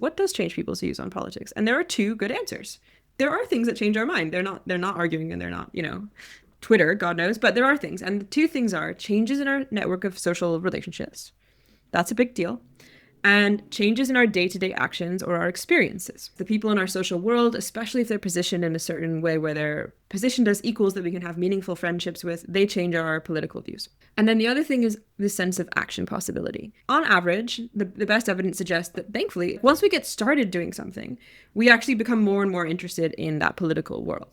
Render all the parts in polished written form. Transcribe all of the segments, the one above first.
What does change people's views on politics? And there are two good answers. There are things that change our mind. They're not arguing, and they're not, Twitter, God knows, but there are things. And the two things are changes in our network of social relationships. That's a big deal. And changes in our day-to-day actions or our experiences. The people in our social world, especially if they're positioned in a certain way where they're positioned as equals that we can have meaningful friendships with, they change our political views. And then the other thing is the sense of action possibility. On average, the best evidence suggests that, thankfully, once we get started doing something, we actually become more and more interested in that political world.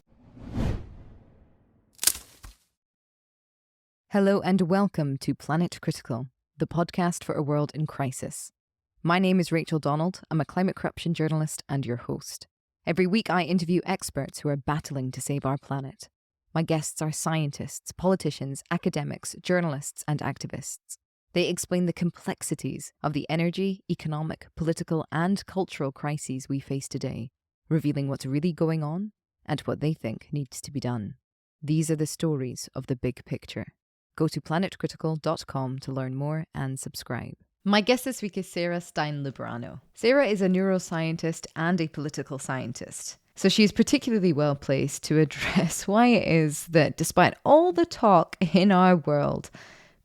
Hello and welcome to Planet Critical, the podcast for a world in crisis. My name is Rachel Donald. I'm a climate corruption journalist and your host. Every week I interview experts who are battling to save our planet. My guests are scientists, politicians, academics, journalists, and activists. They explain the complexities of the energy, economic, political, and cultural crises we face today, revealing what's really going on and what they think needs to be done. These are the stories of the big picture. Go to planetcritical.com to learn more and subscribe. My guest this week is Sarah Stein Lubrano. Sarah is a neuroscientist and a political scientist. So she is particularly well placed to address why it is that despite all the talk in our world,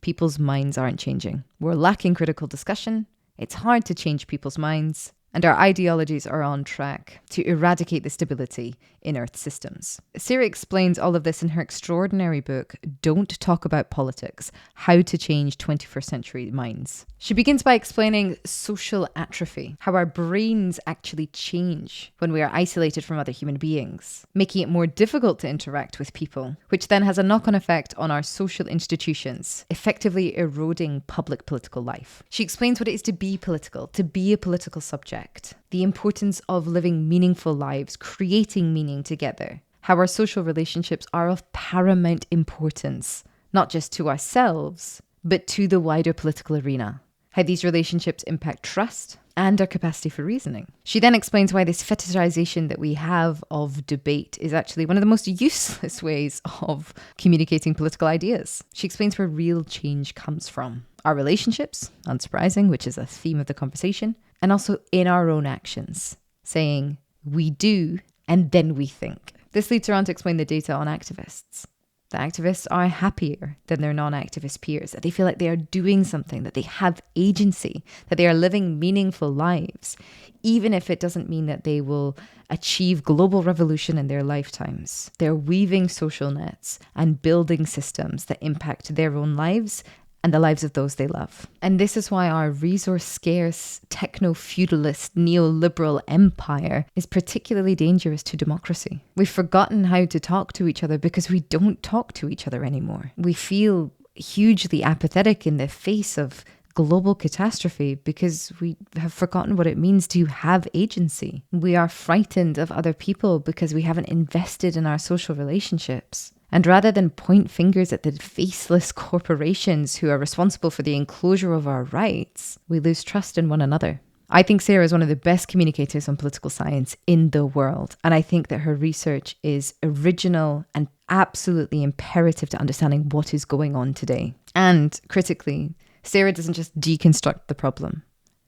people's minds aren't changing. We're lacking critical discussion, it's hard to change people's minds, and our ideologies are on track to eradicate the stability in Earth systems. Sarah explains all of this in her extraordinary book, Don't Talk About Politics: How to Change 21st Century Minds. She begins by explaining social atrophy, how our brains actually change when we are isolated from other human beings, making it more difficult to interact with people, which then has a knock-on effect on our social institutions, effectively eroding public political life. She explains what it is to be political, to be a political subject, the importance of living meaningful lives, creating meaning together, how our social relationships are of paramount importance, not just to ourselves, but to the wider political arena, how these relationships impact trust and our capacity for reasoning. She then explains why this fetishization that we have of debate is actually one of the most useless ways of communicating political ideas. She explains where real change comes from. Our relationships, unsurprising, which is a theme of the conversation, and also in our own actions, saying we do and then we think. This leads her on to explain the data on activists. The activists are happier than their non-activist peers, that they feel like they are doing something, that they have agency, that they are living meaningful lives, even if it doesn't mean that they will achieve global revolution in their lifetimes. They're weaving social nets and building systems that impact their own lives and the lives of those they love. And this is why our resource-scarce, techno-feudalist, neoliberal empire is particularly dangerous to democracy. We've forgotten how to talk to each other because we don't talk to each other anymore. We feel hugely apathetic in the face of global catastrophe because we have forgotten what it means to have agency. We are frightened of other people because we haven't invested in our social relationships. And rather than point fingers at the faceless corporations who are responsible for the enclosure of our rights, we lose trust in one another. I think Sarah is one of the best communicators on political science in the world. And I think that her research is original and absolutely imperative to understanding what is going on today. And critically, Sarah doesn't just deconstruct the problem.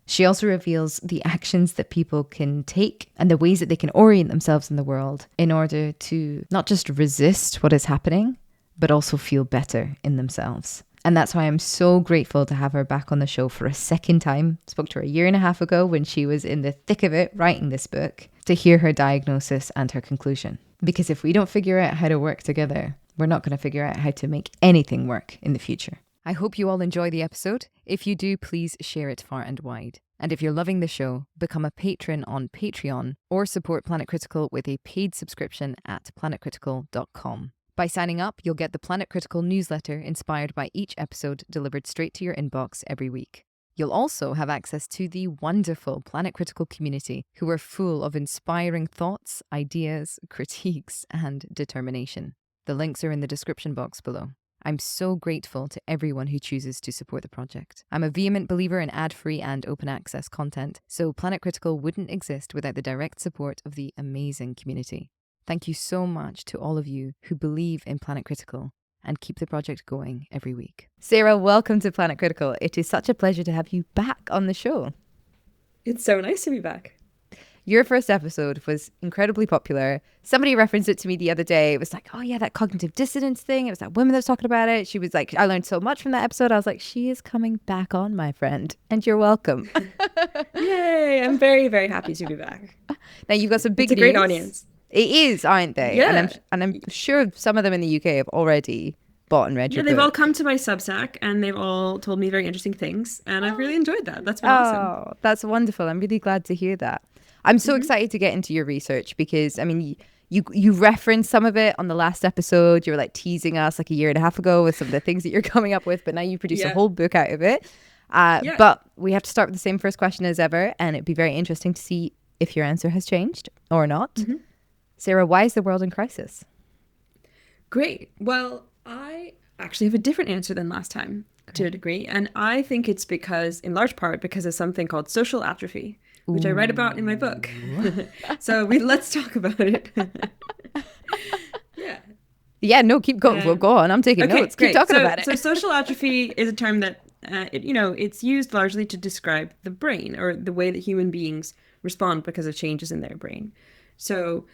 She also reveals the actions that people can take and the ways that they can orient themselves in the world in order to not just resist what is happening, but also feel better in themselves. And that's why I'm so grateful to have her back on the show for a second time. Spoke to her 1.5 years ago when she was in the thick of it writing this book, to hear her diagnosis and her conclusion. Because if we don't figure out how to work together, we're not going to figure out how to make anything work in the future. I hope you all enjoy the episode. If you do, please share it far and wide. And if you're loving the show, become a patron on Patreon or support Planet Critical with a paid subscription at planetcritical.com. By signing up, you'll get the Planet Critical newsletter inspired by each episode delivered straight to your inbox every week. You'll also have access to the wonderful Planet Critical community who are full of inspiring thoughts, ideas, critiques, and determination. The links are in the description box below. I'm so grateful to everyone who chooses to support the project. I'm a vehement believer in ad-free and open access content, so Planet Critical wouldn't exist without the direct support of the amazing community. Thank you so much to all of you who believe in Planet Critical and keep the project going every week. Sarah, welcome to Planet Critical. It is such a pleasure to have you back on the show. It's so nice to be back. Your first episode was incredibly popular. Somebody referenced it to me the other day. It was like, oh yeah, that cognitive dissonance thing. It was that woman that was talking about it. She was like, I learned so much from that episode. I was like, she is coming back on, my friend, and you're welcome. Yay! I'm very, very happy to be back. Now you've got some big It's a news. great audience. It is, aren't they? Yeah. And I'm sure some of them in the UK have already bought and read Yeah, your they've all book. come to my Substack and they've all told me very interesting things, and I've really enjoyed that. That's been awesome. Oh, that's wonderful. I'm really glad to hear that. I'm so excited to get into your research because, I mean, you referenced some of it on the last episode. You were like teasing us like a year and a half ago with some of the things that you're coming up with, but now you produced a whole book out of it. But we have to start with the same first question as ever, and it'd be very interesting to see if your answer has changed or not. Sarah, why is the world in crisis? Great. Well, I actually have a different answer than last time to a degree. And I think it's because, in large part, because of something called social atrophy, which I write about in my book. So let's talk about it. Yeah. Yeah, no, keep going. Well, go on. I'm taking notes. Keep talking about it. So social atrophy is a term that, it's used largely to describe the brain or the way that human beings respond because of changes in their brain. So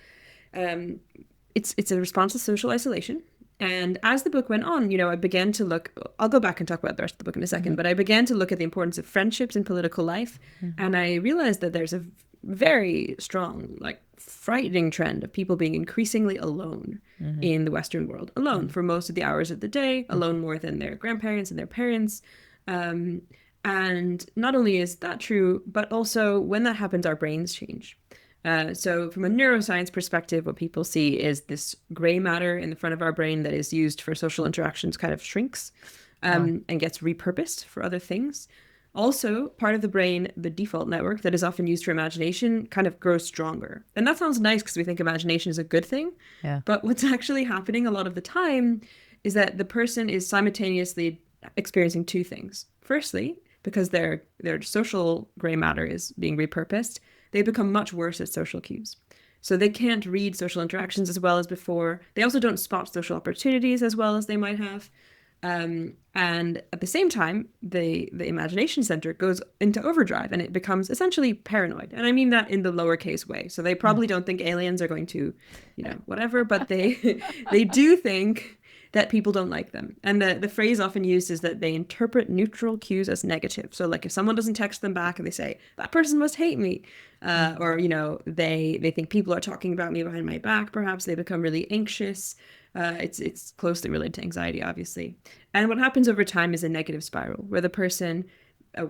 it's a response to social isolation. And as the book went on, I began to look, I'll go back and talk about the rest of the book in a second, but I began to look at the importance of friendships in political life. And I realized that there's a very strong, like frightening trend of people being increasingly alone in the Western world, alone for most of the hours of the day, alone more than their grandparents and their parents. And not only is that true, but also when that happens, our brains change. So from a neuroscience perspective, what people see is this gray matter in the front of our brain that is used for social interactions kind of shrinks and gets repurposed for other things. Also, part of the brain, the default network that is often used for imagination, kind of grows stronger. And that sounds nice because we think imagination is a good thing. Yeah. But what's actually happening a lot of the time is that the person is simultaneously experiencing two things. Firstly, because their social gray matter is being repurposed, they become much worse at social cues. So they can't read social interactions as well as before. They also don't spot social opportunities as well as they might have. And at the same time, the imagination center goes into overdrive and it becomes essentially paranoid. And I mean that in the lowercase way. So they probably don't think aliens are going to, whatever, but they do think that people don't like them. And the phrase often used is that they interpret neutral cues as negative. So like if someone doesn't text them back and they say, that person must hate me, or, they think people are talking about me behind my back, perhaps they become really anxious. It's closely related to anxiety, obviously. And what happens over time is a negative spiral where the person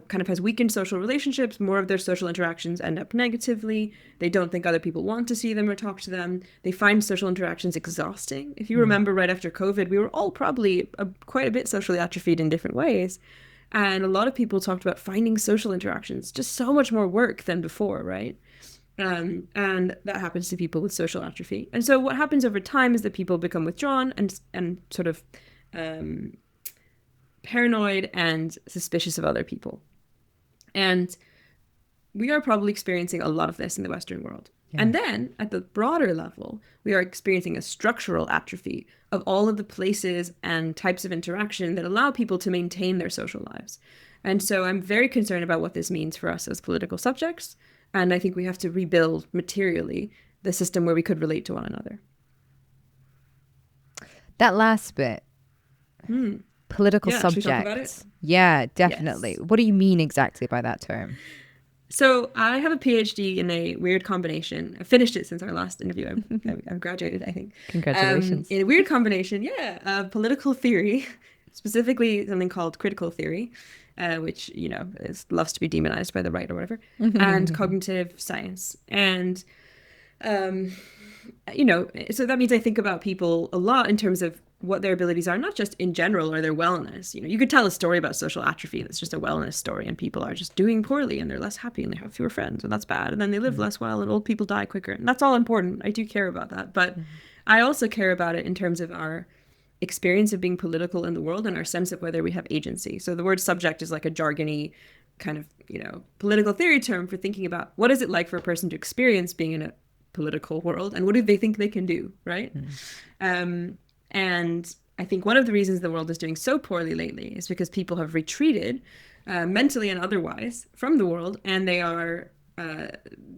kind of has weakened social relationships. More of their social interactions end up negatively. They don't think other people want to see them or talk to them. They find social interactions exhausting. If you remember, right after COVID, we were all probably quite a bit socially atrophied in different ways. And a lot of people talked about finding social interactions just so much more work than before, right? And that happens to people with social atrophy. And so what happens over time is that people become withdrawn and sort of paranoid and suspicious of other people. And we are probably experiencing a lot of this in the Western world. Yeah. And then at the broader level, we are experiencing a structural atrophy of all of the places and types of interaction that allow people to maintain their social lives. And so I'm very concerned about what this means for us as political subjects. And I think we have to rebuild materially the system where we could relate to one another. That last bit, political subjects. Should we talk about it? Yeah, definitely. Yes. What do you mean exactly by that term? So I have a PhD in a weird combination. I finished it since our last interview. I've graduated, I think. Congratulations. In a weird combination, of political theory, specifically something called critical theory, which, loves to be demonized by the right or whatever, and cognitive science. And, so that means I think about people a lot in terms of what their abilities are, not just in general or their wellness. You could tell a story about social atrophy that's just a wellness story and people are just doing poorly and they're less happy and they have fewer friends and that's bad. And then they live less well and old people die quicker. And that's all important. I do care about that. But I also care about it in terms of our experience of being political in the world and our sense of whether we have agency. So the word subject is like a jargony kind of, political theory term for thinking about what is it like for a person to experience being in a political world and what do they think they can do, right? And I think one of the reasons the world is doing so poorly lately is because people have retreated mentally and otherwise from the world, and they are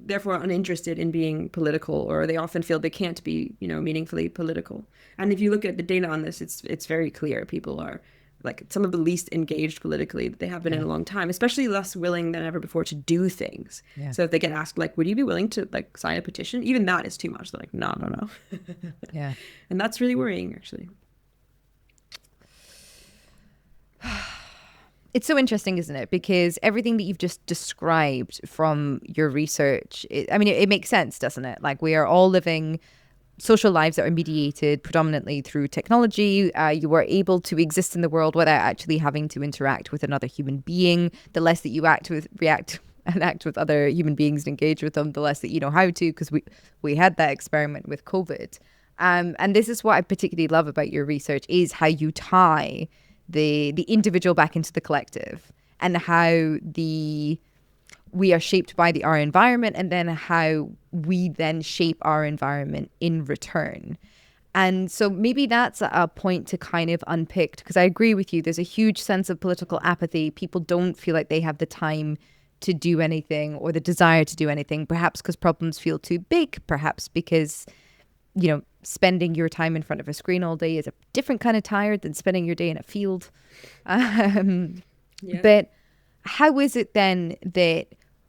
therefore uninterested in being political, or they often feel they can't be, meaningfully political. And if you look at the data on this, it's very clear. People are like some of the least engaged politically that they have been in a long time, especially less willing than ever before to do things. Yeah. So if they get asked, like, would you be willing to like sign a petition? Even that is too much. They're like, no. Yeah. And that's really worrying, actually. It's so interesting, isn't it? Because everything that you've just described from your research, it makes sense, doesn't it? Like, we are all living social lives that are mediated predominantly through technology. You are able to exist in the world without actually having to interact with another human being. The less that you react and act with other human beings and engage with them, the less that you know how to, because we had that experiment with COVID. And this is what I particularly love about your research, is how you tie the individual back into the collective, and how we are shaped by our environment, and then how we then shape our environment in return. And so maybe that's a point to kind of unpick, because I agree with you. There's a huge sense of political apathy. People don't feel like they have the time to do anything or the desire to do anything, perhaps because problems feel too big, perhaps because, spending your time in front of a screen all day is a different kind of tired than spending your day in a field. But how is it then that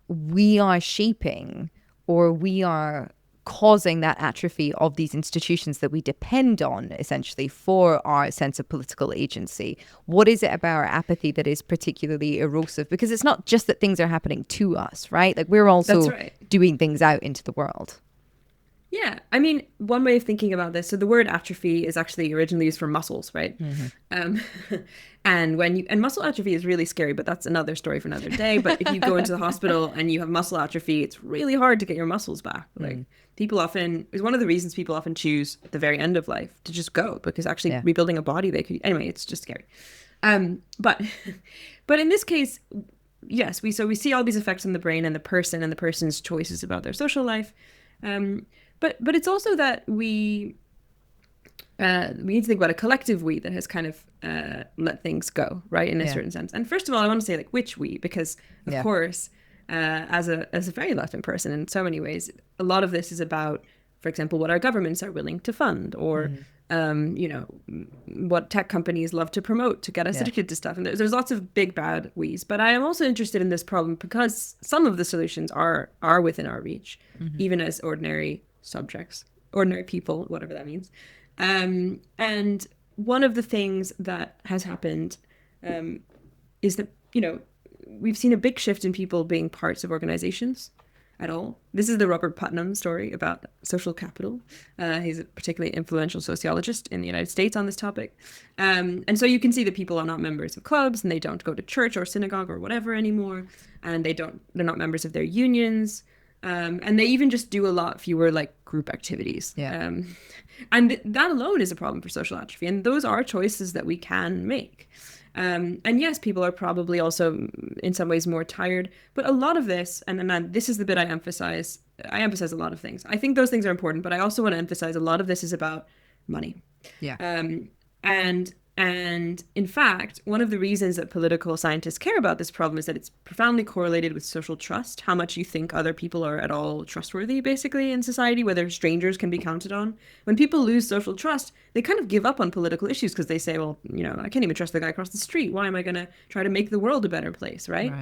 we are shaping, or we are causing that atrophy of these institutions that we depend on essentially for our sense of political agency? What is it about our apathy that is particularly erosive? Because it's not just that things are happening to us, right? Like, we're also doing things out into the world. Yeah, I mean, one way of thinking about this, so the word atrophy is actually originally used for muscles, right? Mm-hmm. And muscle atrophy is really scary, but that's another story for another day. But if you go into the hospital and you have muscle atrophy, it's really hard to get your muscles back. Like, people often, is one of the reasons people often choose at the very end of life to just go, because actually rebuilding a body, anyway, it's just scary. But in this case, yes, we see all these effects on the brain and the person's choices about their social life. But it's also that we need to think about a collective we that has kind of let things go, right, in a certain sense. And first of all, I want to say, like, which we, because of course, as a very left-wing person in so many ways, a lot of this is about, for example, what our governments are willing to fund, or what tech companies love to promote to get us addicted to stuff. And there's lots of big bad we's. But I am also interested in this problem because some of the solutions are within our reach, even as ordinary subjects, ordinary people, whatever that means. And one of the things that has happened is that, we've seen a big shift in people being parts of organizations at all. This is the Robert Putnam story about social capital. He's a particularly influential sociologist in the United States on this topic. And so you can see that people are not members of clubs, and they don't go to church or synagogue or whatever anymore. And they're not members of their unions. And they even just do a lot fewer like group activities. And that alone is a problem for social atrophy. And those are choices that we can make. And yes, people are probably also in some ways more tired, but a lot of this, and this is the bit I emphasize a lot of things. I think those things are important, but I also want to emphasize a lot of this is about money. And in fact, one of the reasons that political scientists care about this problem is that it's profoundly correlated with social trust, how much you think other people are at all trustworthy, basically, in society, whether strangers can be counted on. When people lose social trust, they kind of give up on political issues because they say, well, I can't even trust the guy across the street. Why am I going to try to make the world a better place, right?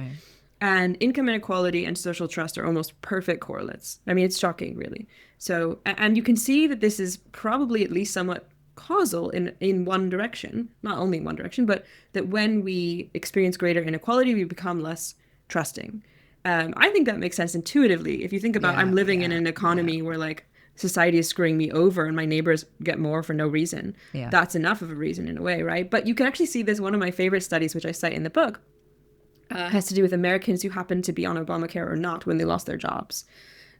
And income inequality and social trust are almost perfect correlates. I mean, it's shocking, really. So, and you can see that this is probably at least somewhat causal in one direction, not only in one direction, but that when we experience greater inequality, we become less trusting. I think that makes sense intuitively. If you think about, I'm living in an economy where like society is screwing me over and my neighbors get more for no reason. That's enough of a reason in a way, right? But you can actually see this. One of my favorite studies, which I cite in the book, has to do with Americans who happen to be on Obamacare or not when they lost their jobs.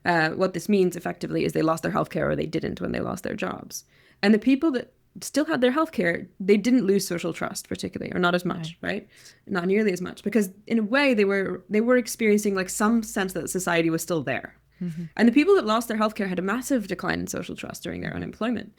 What this means effectively is they lost their healthcare or they didn't when they lost their jobs. And the people that still had their healthcare, they didn't lose social trust particularly, or not as much, right? Not nearly as much, because in a way they were experiencing like some sense that society was still there. And the people that lost their healthcare had a massive decline in social trust during their unemployment.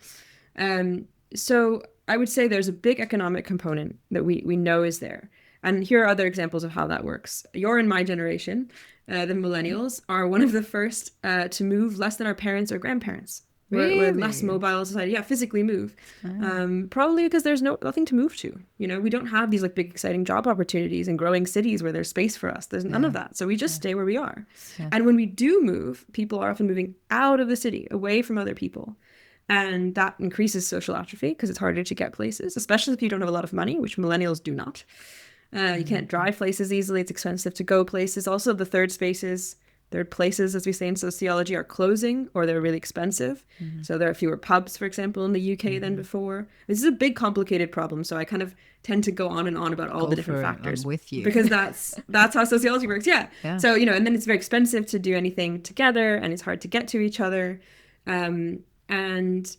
So I would say there's a big economic component that we know is there. And here are other examples of how that works. You're in my generation. the millennials, are one of the first to move less than our parents or grandparents. We're less Really? mobile society. Yeah, physically move. Ah, Probably because there's nothing to move to. You know, we don't have these like big exciting job opportunities in growing cities where there's space for us. There's none yeah, of that. So we just yeah, stay where we are. yeah. And when we do move, people are often moving out of the city, away from other people. And that increases social atrophy because it's harder to get places, especially if you don't have a lot of money, which millennials do not. You can't Mm-hmm. drive places easily. It's expensive to go places. Also, the third places, as we say in sociology, are closing or they're really expensive. Mm-hmm. So there are fewer pubs, for example, in the UK than Mm-hmm. before. This is a big, complicated problem. So I kind of tend to go on and on about all Go the different for it. I'm factors with you. because that's how sociology works. Yeah. Yeah. So, and then it's very expensive to do anything together and it's hard to get to each other. And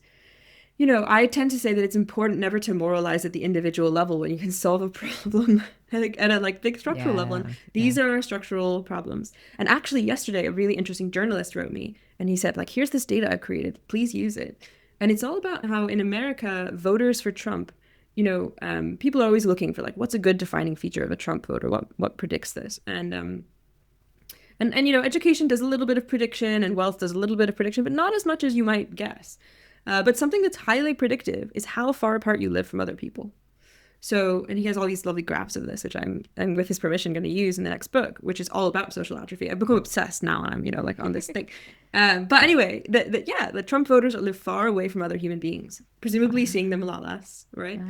I tend to say that it's important never to moralize at the individual level when you can solve a problem at a like big structural level. And Yeah, yeah. these are our structural problems. And actually, yesterday, a really interesting journalist wrote me and he said, like, here's this data I've created. Please use it. And it's all about how in America, voters for Trump, people are always looking for like, what's a good defining feature of a Trump voter? What predicts this? And education does a little bit of prediction and wealth does a little bit of prediction, but not as much as you might guess. But something that's highly predictive is how far apart you live from other people. So, and he has all these lovely graphs of this, which I'm with his permission, going to use in the next book, which is all about social atrophy. I've become obsessed now, and I'm, like on this thing. But anyway, the Trump voters live far away from other human beings, presumably seeing them a lot less, right?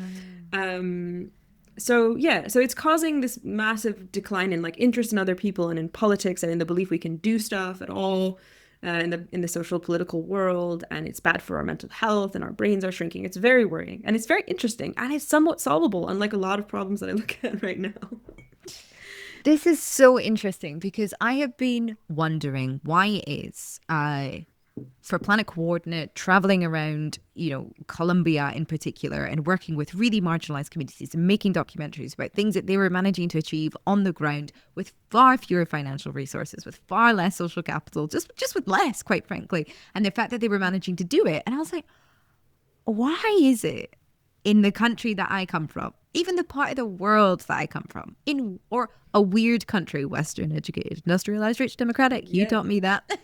Um, so yeah, so it's causing this massive decline in like interest in other people and in politics and in the belief we can do stuff at all. In the social political world, and it's bad for our mental health, and our brains are shrinking. It's very worrying, and it's very interesting, and it's somewhat solvable, unlike a lot of problems that I look at right now. This is so interesting because I have been wondering why it is for Planet Coordinate, traveling around, Colombia in particular, and working with really marginalized communities and making documentaries about things that they were managing to achieve on the ground with far fewer financial resources, with far less social capital, just with less, quite frankly. And the fact that they were managing to do it. And I was like, why is it in the country that I come from, even the part of the world that I come from, or a weird country, Western educated, industrialized, rich, democratic, you Yeah. taught me that.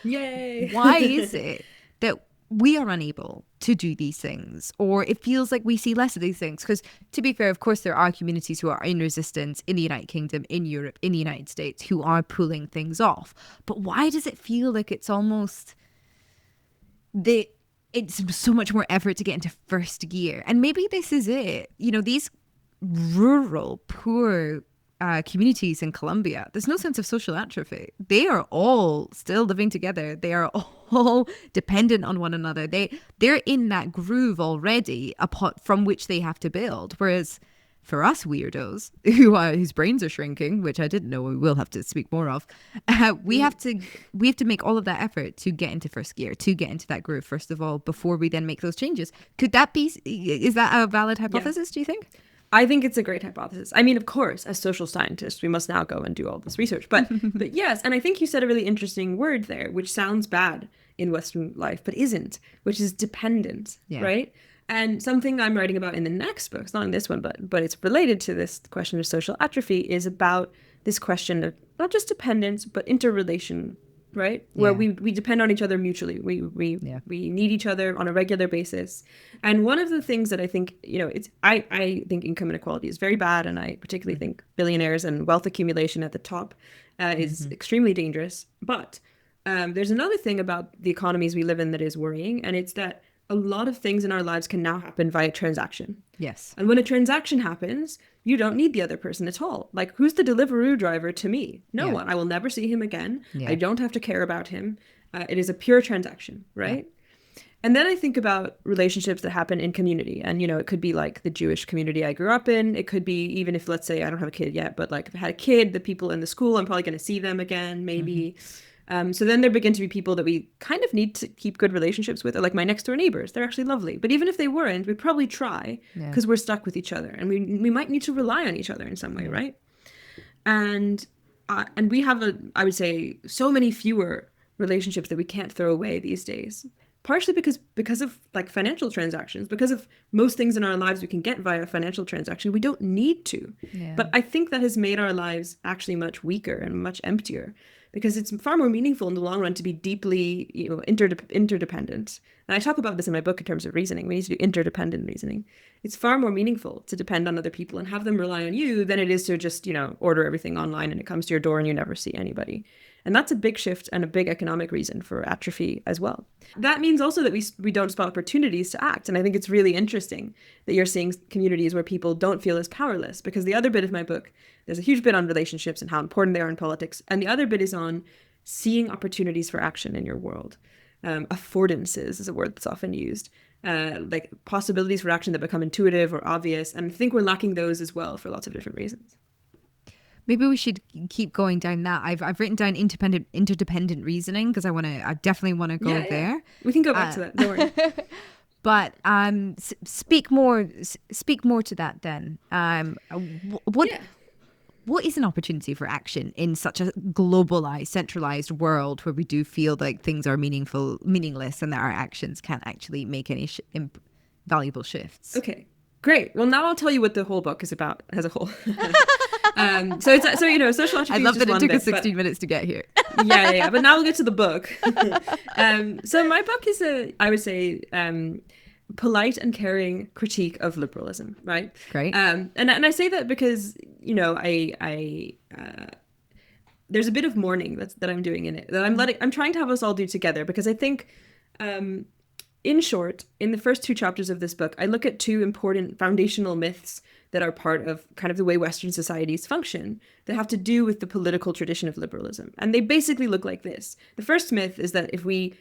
Yay. Why is it that we are unable to do these things, or it feels like we see less of these things? Because to be fair, of course, there are communities who are in resistance in the United Kingdom, in Europe, in the United States, who are pulling things off. But why does it feel like it's almost it's so much more effort to get into first gear? And maybe this is it. These rural, poor communities in Colombia, there's no sense of social atrophy. They are all still living together. They are all dependent on one another. They're in that groove already, from which they have to build. Whereas for us weirdos whose brains are shrinking, which I didn't know we will have to speak more of, we have to make all of that effort to get into first gear, to get into that groove first of all, before we then make those changes. Is that a valid hypothesis, do you think? I think it's a great hypothesis. I mean, of course, as social scientists, we must now go and do all this research. But yes, and I think you said a really interesting word there, which sounds bad in Western life, but isn't, which is dependent, right? And something I'm writing about in the next book, it's not in this one, but it's related to this question of social atrophy, is about this question of not just dependence, but interrelation, right? Where we depend on each other mutually. We need each other on a regular basis. And one of the things that I think, I think income inequality is very bad. And I particularly think billionaires and wealth accumulation at the top is extremely dangerous. But there's another thing about the economies we live in that is worrying. And it's that a lot of things in our lives can now happen via transaction. Yes. And when a transaction happens, you don't need the other person at all. Like, who's the Deliveroo driver to me? No one. I will never see him again. I don't have to care about him. It is a pure transaction, right? And then I think about relationships that happen in community. And, it could be like the Jewish community I grew up in. It could be even if, let's say, I don't have a kid yet, but like if I had a kid, the people in the school, I'm probably going to see them again, maybe. So then there begin to be people that we kind of need to keep good relationships with, or like my next door neighbors. They're actually lovely. But even if they weren't, we'd probably try because we're stuck with each other and we might need to rely on each other in some way, right? And we have I would say, so many fewer relationships that we can't throw away these days. partially because of like financial transactions, because of most things in our lives we can get via financial transaction. We don't need to. Yeah. But I think that has made our lives actually much weaker and much emptier, because it's far more meaningful in the long run to be deeply, interdependent. And I talk about this in my book in terms of reasoning. We need to do interdependent reasoning. It's far more meaningful to depend on other people and have them rely on you than it is to just, order everything online and it comes to your door and you never see anybody. And that's a big shift and a big economic reason for atrophy as well. That means also that we don't spot opportunities to act. And I think it's really interesting that you're seeing communities where people don't feel as powerless, because the other bit of my book, there's a huge bit on relationships and how important they are in politics. And the other bit is on seeing opportunities for action in your world. Affordances is a word that's often used. Like possibilities for action that become intuitive or obvious. And I think we're lacking those as well for lots of different reasons. Maybe we should keep going down that. I've written down interdependent reasoning because I definitely want to go there. We can go back to that. Don't worry. But speak more to that then. What is an opportunity for action in such a globalized, centralized world where we do feel like things are meaningless, and that our actions can't actually make any valuable shifts? Okay, great. Well, now I'll tell you what the whole book is about as a whole. Social atrophy. I love that it took us 16 minutes to get here. Yeah. But now we'll get to the book. So my book is I would say, polite and caring critique of liberalism, right? Great. And I say that because, there's a bit of mourning that I'm doing in it, that I'm trying to have us all do together, because I think, in short, in the first 2 chapters of this book, I look at 2 important foundational myths that are part of kind of the way Western societies function that have to do with the political tradition of liberalism. And they basically look like this. The first myth is that if we,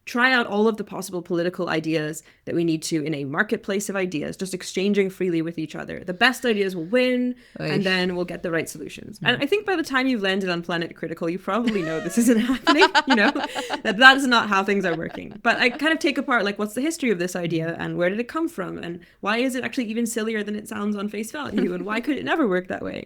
try out all of the possible political ideas that we need to in a marketplace of ideas, just exchanging freely with each other, the best ideas will win, and then we'll get the right solutions. And I think by the time you've landed on Planet Critical, you probably know this isn't happening, that is not how things are working. But I kind of take apart, like, what's the history of this idea, and where did it come from, and why is it actually even sillier than it sounds on face value, and why could it never work that way,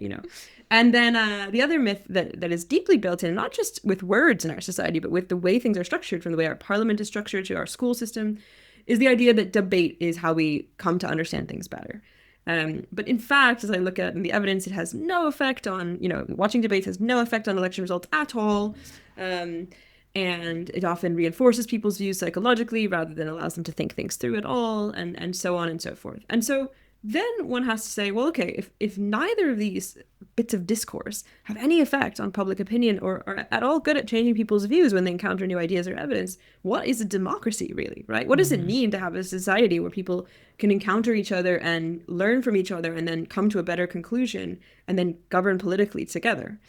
And then the other myth that is deeply built in, not just with words in our society, but with the way things are structured, from the way our parliament is structured to our school system, is the idea that debate is how we come to understand things better. But in fact, as I look at the evidence, it has no effect on, watching debates has no effect on election results at all. And it often reinforces people's views psychologically rather than allows them to think things through at all, and so on and so forth. And so then one has to say, well, okay, if neither of these bits of discourse have any effect on public opinion or are at all good at changing people's views when they encounter new ideas or evidence, what is a democracy really, right? What does it mean to have a society where people can encounter each other and learn from each other and then come to a better conclusion and then govern politically together?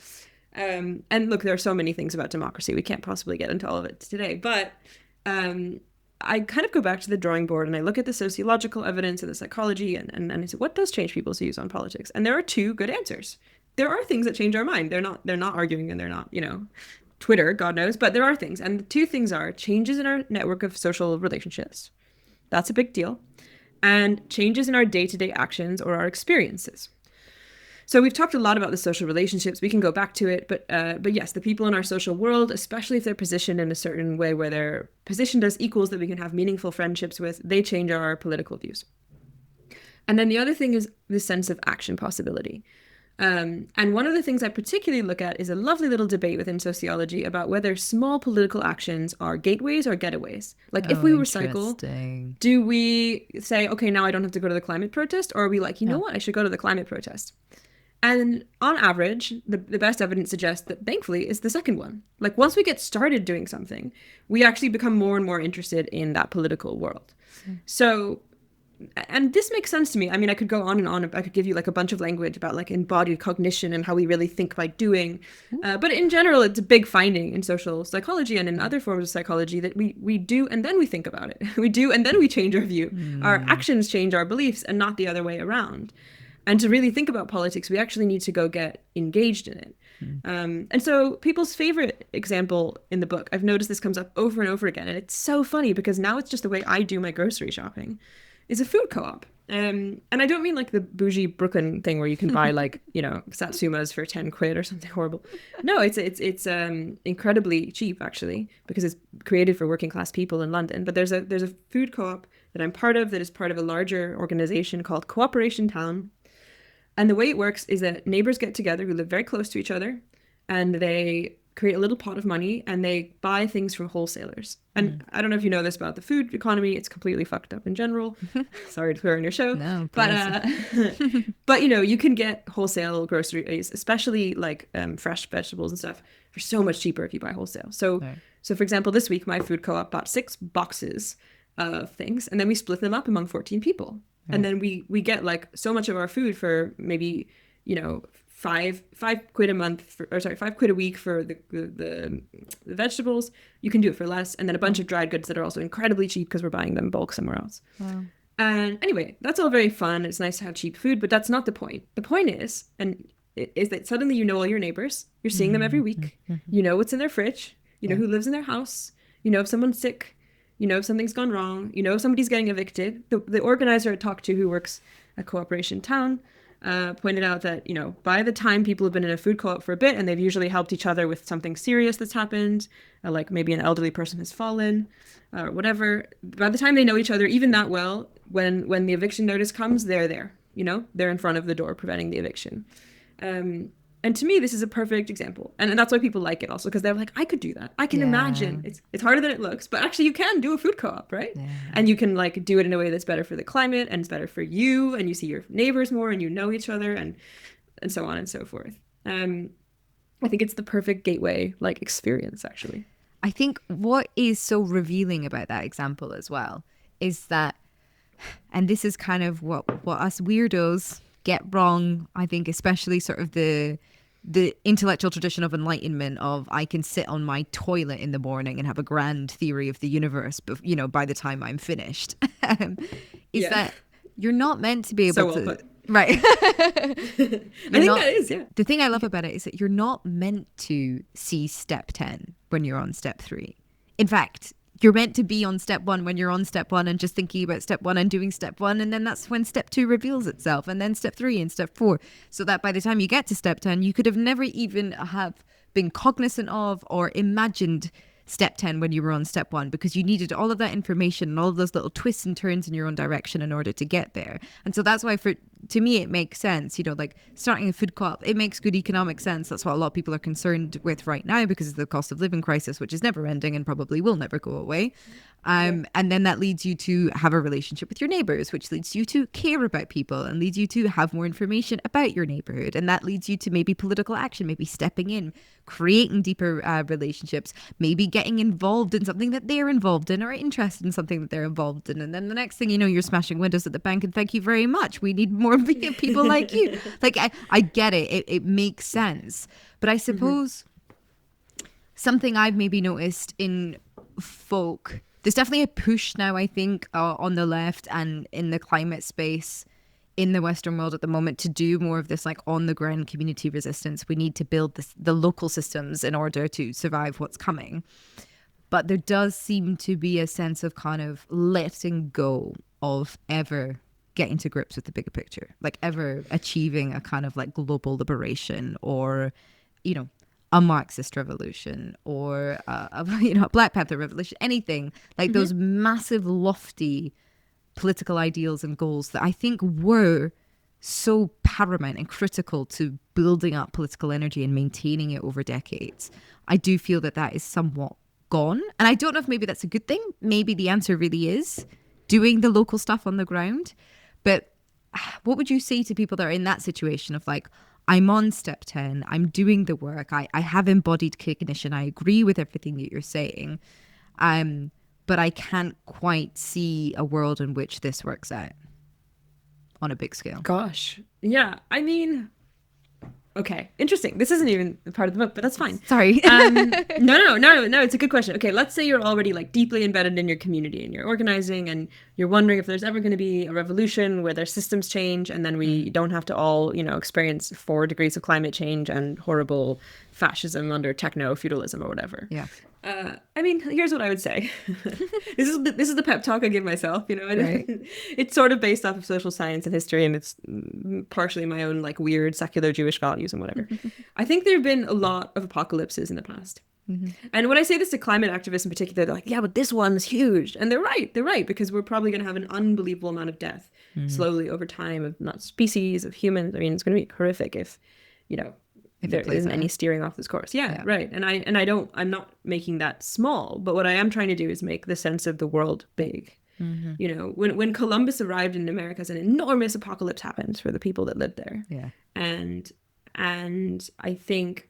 And look, there are so many things about democracy. We can't possibly get into all of it today, but I kind of go back to the drawing board and I look at the sociological evidence and the psychology and I say, what does change people's views on politics? And there are 2 good answers. There are things that change our mind. They're not arguing, and they're not, Twitter, God knows, but there are things. And the 2 things are changes in our network of social relationships. That's a big deal. And changes in our day-to-day actions or our experiences. So we've talked a lot about the social relationships. We can go back to it, but yes, the people in our social world, especially if they're positioned in a certain way where they're positioned as equals that we can have meaningful friendships with, they change our political views. And then the other thing is the sense of action possibility. And one of the things I particularly look at is a lovely little debate within sociology about whether small political actions are gateways or getaways. Like, if we recycle, do we say, okay, now I don't have to go to the climate protest? Or are we like, you know what, I should go to the climate protest? And on average, the best evidence suggests that, thankfully, is the second one. Like, once we get started doing something, we actually become more and more interested in that political world. So, and this makes sense to me. I mean, I could go on and on. I could give you like a bunch of language about like embodied cognition and how we really think by doing. But in general, it's a big finding in social psychology and in other forms of psychology that we do and then we think about it. We do and then we change our view. Our actions change our beliefs and not the other way around. And to really think about politics, we actually need to go get engaged in it. And so people's favorite example in the book, I've noticed this comes up over and over again. And it's so funny because now it's just the way I do my grocery shopping, is a food co-op. And I don't mean like the bougie Brooklyn thing where you can buy like, you know, satsumas for 10 quid or something horrible. No, it's incredibly cheap actually, because it's created for working class people in London. But there's a food co-op that I'm part of that is part of a larger organization called Cooperation Town. And the way it works is that neighbors get together who live very close to each other, and they create a little pot of money and they buy things from wholesalers. And I don't know if you know this about the food economy. It's completely fucked up in general. Sorry to throw in your show. No, but you know, you can get wholesale groceries, especially like fresh vegetables and stuff, for so much cheaper if you buy wholesale. So, Right. so for example, this week my food co-op bought 6 boxes of things, and then we split them up among 14 people. And then we get like so much of our food for maybe, you know, five quid a month for, or sorry, 5 quid a week for the vegetables. You can do it for less, and then a bunch of dried goods that are also incredibly cheap because we're buying them bulk somewhere else. Wow. And anyway, that's all very fun. It's nice to have cheap food, but that's not the point. The point is that suddenly you know all your neighbors. You're seeing them every week. You know what's in their fridge. You know who lives in their house. You know if someone's sick. You know if something's gone wrong. You know if somebody's getting evicted. The organizer I talked to, who works at Cooperation Town, pointed out that, you know, by the time people have been in a food co-op for a bit and they've usually helped each other with something serious that's happened, like maybe an elderly person has fallen or whatever, by the time they know each other even that well, when the eviction notice comes, they're there, you know, they're in front of the door preventing the eviction. And to me, this is a perfect example. And that's why people like it also, because they're like, I could do that. I can imagine. It's harder than it looks, but actually you can do a food co-op, right? Yeah. And you can like do it in a way that's better for the climate and it's better for you, and you see your neighbors more and you know each other and so on and so forth. I think it's the perfect gateway like experience, actually. I think what is so revealing about that example as well is that, and this is kind of what us weirdos get wrong, I think, especially sort of the intellectual tradition of enlightenment of I can sit on my toilet in the morning and have a grand theory of the universe, but you know, by the time I'm finished, is that you're not meant to be able to. Right. I think that is, yeah. The thing I love about it is that you're not meant to see step 10 when you're on step 3. In fact, you're meant to be on step 1 when you're on step 1 and just thinking about step 1 and doing step 1. And then that's when step 2 reveals itself, and then step 3 and step 4. So that by the time you get to step 10, you could have never even have been cognizant of or imagined step 10 when you were on step 1, because you needed all of that information and all of those little twists and turns in your own direction in order to get there. And so that's why to me it makes sense, you know, like starting a food co-op, it makes good economic sense. That's what a lot of people are concerned with right now because of the cost of living crisis, which is never ending and probably will never go away. And then that leads you to have a relationship with your neighbors, which leads you to care about people and leads you to have more information about your neighborhood. And that leads you to maybe political action, maybe stepping in, creating deeper relationships, maybe getting involved in something that they're involved in or interested in something that they're involved in. And then the next thing you know, you're smashing windows at the bank and thank you very much. We need more people like you. Like, I get it. It makes sense. But I suppose something I've maybe noticed in folk, there's definitely a push now, I think, on the left and in the climate space in the Western world at the moment to do more of this like on the ground community resistance. We need to build the local systems in order to survive what's coming. But there does seem to be a sense of kind of letting go of ever getting to grips with the bigger picture, like ever achieving a kind of like global liberation or, you know, a Marxist revolution or a Black Panther revolution, anything like those massive, lofty political ideals and goals that I think were so paramount and critical to building up political energy and maintaining it over decades. I do feel that is somewhat gone. And I don't know if maybe that's a good thing. Maybe the answer really is doing the local stuff on the ground. But what would you say to people that are in that situation of like, I'm on step 10, I'm doing the work, I have embodied cognition, I agree with everything that you're saying, but I can't quite see a world in which this works out on a big scale. Gosh. Yeah. I mean, okay. Interesting. This isn't even part of the book, but that's fine. Sorry. No. It's a good question. Okay. Let's say you're already like deeply embedded in your community and you're organizing and you're wondering if there's ever going to be a revolution where their systems change and then we don't have to all, you know, experience 4 degrees of climate change and horrible fascism under techno-feudalism or whatever. Yeah. I mean, here's what I would say. This is the pep talk I give myself, you know. Right. It's sort of based off of social science and history, and it's partially my own like weird secular Jewish values and whatever. I think there have been a lot of apocalypses in the past. And when I say this to climate activists in particular, they're like, yeah, but this one's huge. And they're right, because we're probably going to have an unbelievable amount of death slowly over time of not species, of humans. I mean, it's going to be horrific if, you know, if there isn't any steering off this course. Yeah, right. And I'm not making that small, but what I am trying to do is make the sense of the world big. You know, when Columbus arrived in America, an enormous apocalypse happened for the people that lived there. Yeah. And I think,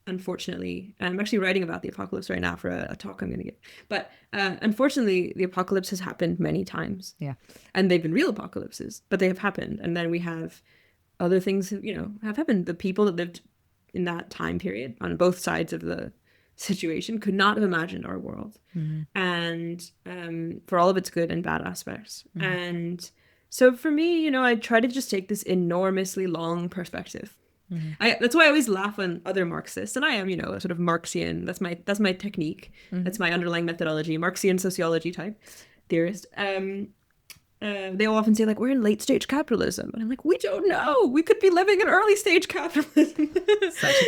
unfortunately, I'm actually writing about the apocalypse right now for a talk I'm going to give. But unfortunately, the apocalypse has happened many times. Yeah. And they've been real apocalypses, but they have happened. And then we have other things, you know, have happened. The people that lived in that time period on both sides of the situation could not have imagined our world. And for all of its good and bad aspects. And so for me, you know, I try to just take this enormously long perspective. That's why I always laugh when other Marxists, and I am, you know, a sort of Marxian, that's my technique, that's my underlying methodology, Marxian sociology type theorist. They often say, like, we're in late stage capitalism, and I'm like, we don't know, we could be living in early stage capitalism.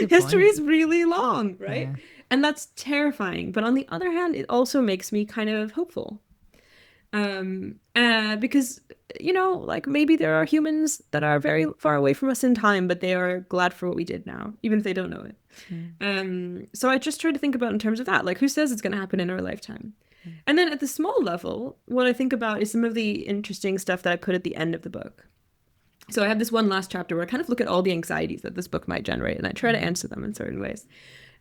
History is really long, right? And that's terrifying, but on the other hand, it also makes me kind of hopeful. Because, you know, like, maybe there are humans that are very far away from us in time, but they are glad for what we did now, even if they don't know it. So I just try to think about in terms of that, like, who says it's going to happen in our lifetime? And then at the small level, what I think about is some of the interesting stuff that I put at the end of the book. So I have this one last chapter where I kind of look at all the anxieties that this book might generate, and I try to answer them in certain ways.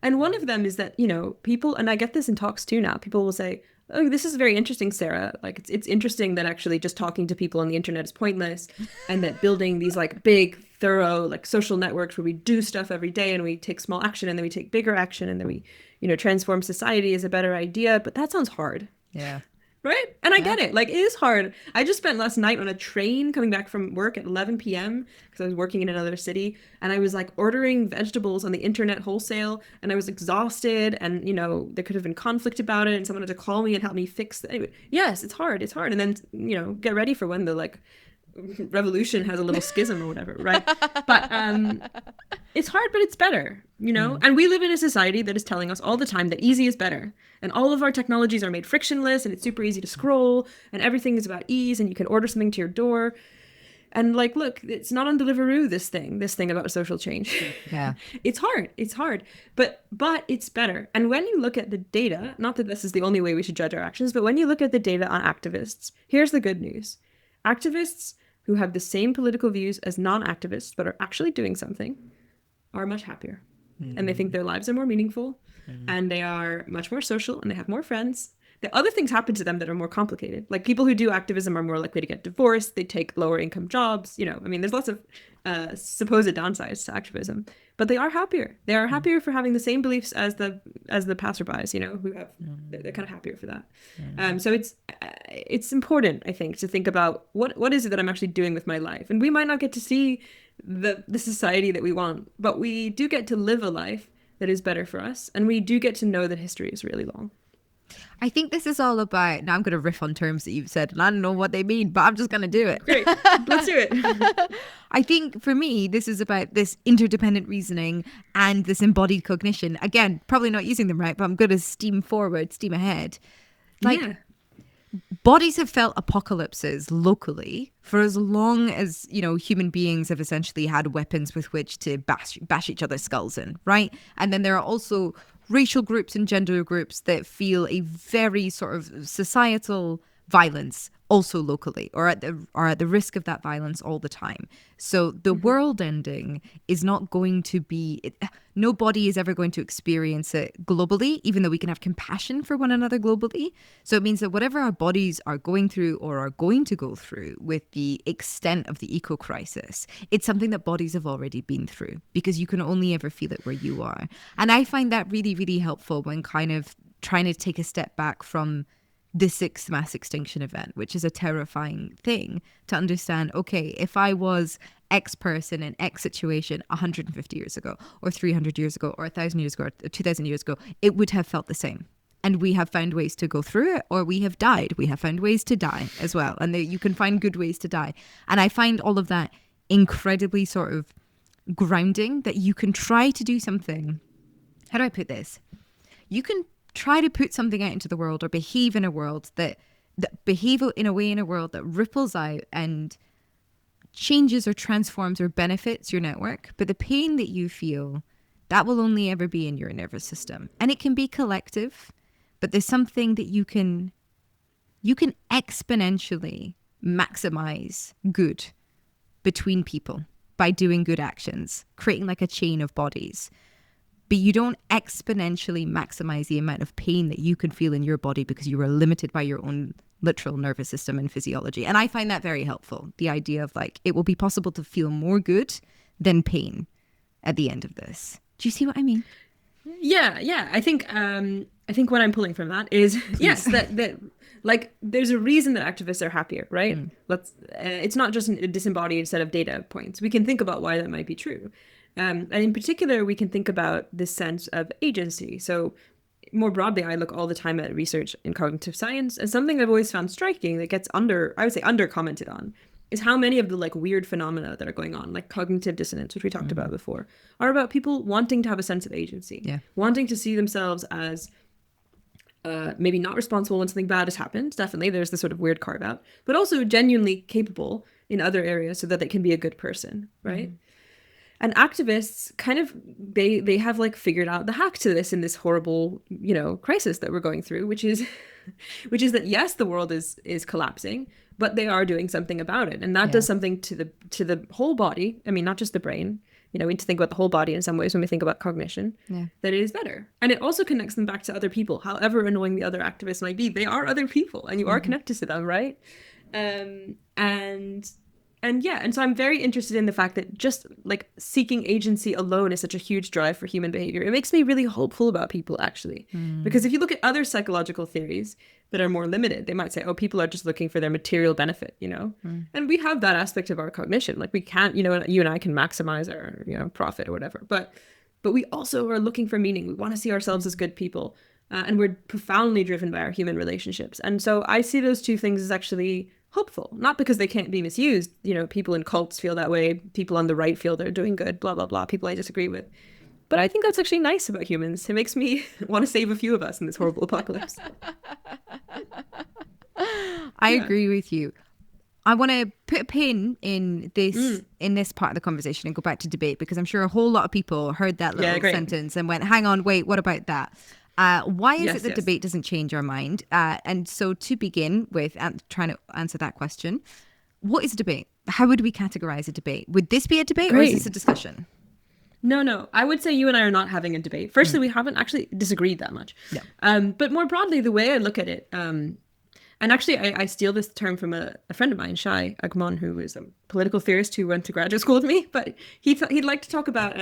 And one of them is that, you know, people, and I get this in talks too now, people will say, oh, this is very interesting, Sarah. Like, it's interesting that actually just talking to people on the internet is pointless, and that building these like big, thorough, like social networks where we do stuff every day and we take small action and then we take bigger action and then we, you know, transform society is a better idea. But that sounds hard. Yeah. Right? And I get it. Like, it is hard. I just spent last night on a train coming back from work at 11 p.m. because I was working in another city. And I was like ordering vegetables on the internet wholesale. And I was exhausted. And, you know, there could have been conflict about it. And someone had to call me and help me fix it. Anyway, yes, it's hard. It's hard. And then, you know, get ready for when the like revolution has a little schism or whatever, right? But it's hard, but it's better, you know? And we live in a society that is telling us all the time that easy is better. And all of our technologies are made frictionless, and it's super easy to scroll, and everything is about ease, and you can order something to your door. And like, look, it's not on Deliveroo, this thing about social change. Yeah. It's hard, but it's better. And when you look at the data, not that this is the only way we should judge our actions, but when you look at the data on activists, here's the good news. Activists who have the same political views as non-activists but are actually doing something are much happier. And they think their lives are more meaningful, and they are much more social, and they have more friends. The other things happen to them that are more complicated. Like, people who do activism are more likely to get divorced. They take lower income jobs. You know, I mean, there's lots of supposed downsides to activism, but they are happier. They are happier for having the same beliefs as the passerbys, you know, who have, they're kind of happier for that. So it's important, I think, to think about what is it that I'm actually doing with my life. And we might not get to see the society that we want, but we do get to live a life that is better for us. And we do get to know that history is really long. I think this is all about, now I'm going to riff on terms that you've said, and I don't know what they mean, but I'm just going to do it. Great. Let's do it. I think for me, this is about this interdependent reasoning and this embodied cognition. Again, probably not using them right, but I'm going to steam forward, steam ahead. Like, bodies have felt apocalypses locally for as long as, you know, human beings have essentially had weapons with which to bash each other's skulls in, right? And then there are also racial groups and gender groups that feel a very sort of societal violence also locally, or at the risk of that violence all the time. So the world ending is not going to be, nobody is ever going to experience it globally, even though we can have compassion for one another globally. So it means that whatever our bodies are going through or are going to go through with the extent of the eco crisis, it's something that bodies have already been through, because you can only ever feel it where you are. And I find that really, really helpful when kind of trying to take a step back from the sixth mass extinction event, which is a terrifying thing, to understand, okay, if I was X person in X situation 150 years ago, or 300 years ago, or 1,000 years ago, or 2,000 years ago, it would have felt the same. and we have found ways to go through it, or we have died. We have found ways to die as well. And you can find good ways to die. And I find all of that incredibly sort of grounding, that you can try to do something. How do I put this? You can try to put something out into the world, or behave in a world that behave in a way in a world that ripples out and changes or transforms or benefits your network. But the pain that you feel, that will only ever be in your nervous system. And it can be collective, but there's something that you can exponentially maximize good between people by doing good actions, creating like a chain of bodies. But you don't exponentially maximize the amount of pain that you can feel in your body because you are limited by your own literal nervous system and physiology. And I find that very helpful. The idea of like, it will be possible to feel more good than pain at the end of this. Do you see what I mean? Yeah. I think what I'm pulling from that is, yes, that like there's a reason that activists are happier, right? It's not just a disembodied set of data points. We can think about why that might be true. And in particular, we can think about this sense of agency. So more broadly, I look all the time at research in cognitive science, and something I've always found striking that gets under commented on is how many of the like weird phenomena that are going on, like cognitive dissonance, which we talked about before, are about people wanting to have a sense of agency, wanting to see themselves as maybe not responsible when something bad has happened. Definitely, there's this sort of weird carve out, but also genuinely capable in other areas so that they can be a good person, right? And activists kind of, they have like figured out the hack to this in this horrible, crisis that we're going through, which is that yes, the world is collapsing, but they are doing something about it. And that does something to the whole body. I mean, not just the brain. We need to think about the whole body in some ways when we think about cognition, that it is better. And it also connects them back to other people, however annoying the other activists might be. They are other people and you are connected to them, right? And so I'm very interested in the fact that just like seeking agency alone is such a huge drive for human behavior. It makes me really hopeful about people, actually. Because if you look at other psychological theories that are more limited, they might say, oh, people are just looking for their material benefit, And we have that aspect of our cognition. Like we can't, you and I can maximize our, profit or whatever. But we also are looking for meaning. We want to see ourselves as good people. And we're profoundly driven by our human relationships. And so I see those two things as actually hopeful, not because they can't be misused. People in cults feel that way. People on the right feel they're doing good, blah, blah, blah. People I disagree with. But I think that's actually nice about humans. It makes me want to save a few of us in this horrible apocalypse. I agree with you. I want to put a pin in this part of the conversation and go back to debate, because I'm sure a whole lot of people heard that little sentence and went, hang on, wait, what about that? Why is it that debate doesn't change our mind? And so to begin with, trying to answer that question, what is a debate? How would we categorize a debate? Would this be a debate or is this a discussion? No. I would say you and I are not having a debate. Firstly, we haven't actually disagreed that much. No. But more broadly, the way I look at it, and actually I steal this term from a friend of mine, Shai Agmon, who is a political theorist who went to graduate school with me, but he'd like to talk about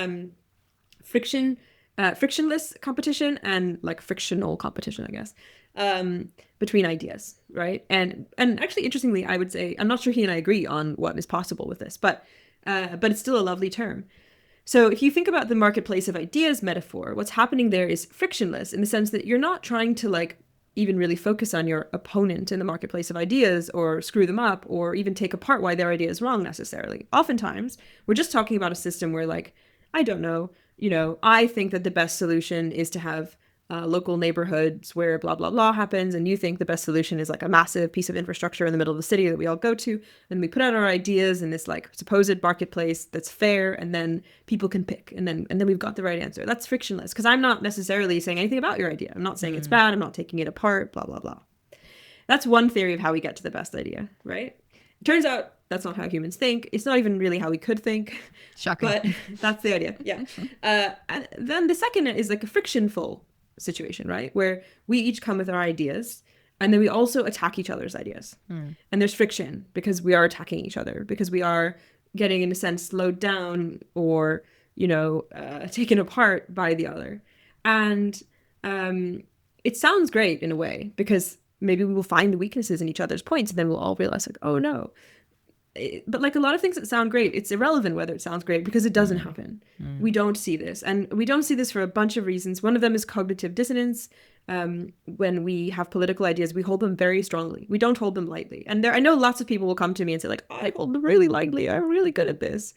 frictionless competition and like frictional competition, I guess, between ideas, right? And actually, interestingly, I would say, I'm not sure he and I agree on what is possible with this, but it's still a lovely term. So if you think about the marketplace of ideas metaphor, what's happening there is frictionless in the sense that you're not trying to like even really focus on your opponent in the marketplace of ideas or screw them up or even take apart why their idea is wrong necessarily. Oftentimes, we're just talking about a system where like, I don't know, I think that the best solution is to have local neighborhoods where blah, blah, blah happens. And you think the best solution is like a massive piece of infrastructure in the middle of the city that we all go to. And we put out our ideas in this like supposed marketplace that's fair. And then people can pick. And then we've got the right answer. That's frictionless because I'm not necessarily saying anything about your idea. I'm not saying it's bad. I'm not taking it apart, blah, blah, blah. That's one theory of how we get to the best idea, right? It turns out that's not how humans think. It's not even really how we could think. Shocking. But that's the idea. Yeah. And then the second is like a frictionful situation, right? Where we each come with our ideas and then we also attack each other's ideas. And there's friction because we are attacking each other, because we are getting, in a sense, slowed down or, taken apart by the other. And it sounds great in a way because maybe we will find the weaknesses in each other's points and then we'll all realize like, oh no. But like a lot of things that sound great, it's irrelevant whether it sounds great because it doesn't happen. We don't see this. And we don't see this for a bunch of reasons. One of them is cognitive dissonance. when we have political ideas, we hold them very strongly. We don't hold them lightly. And I know lots of people will come to me and say, like, I hold them really lightly. I'm really good at this.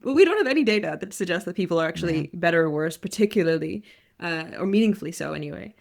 But we don't have any data that suggests that people are actually better or worse, particularly, or meaningfully so anyway.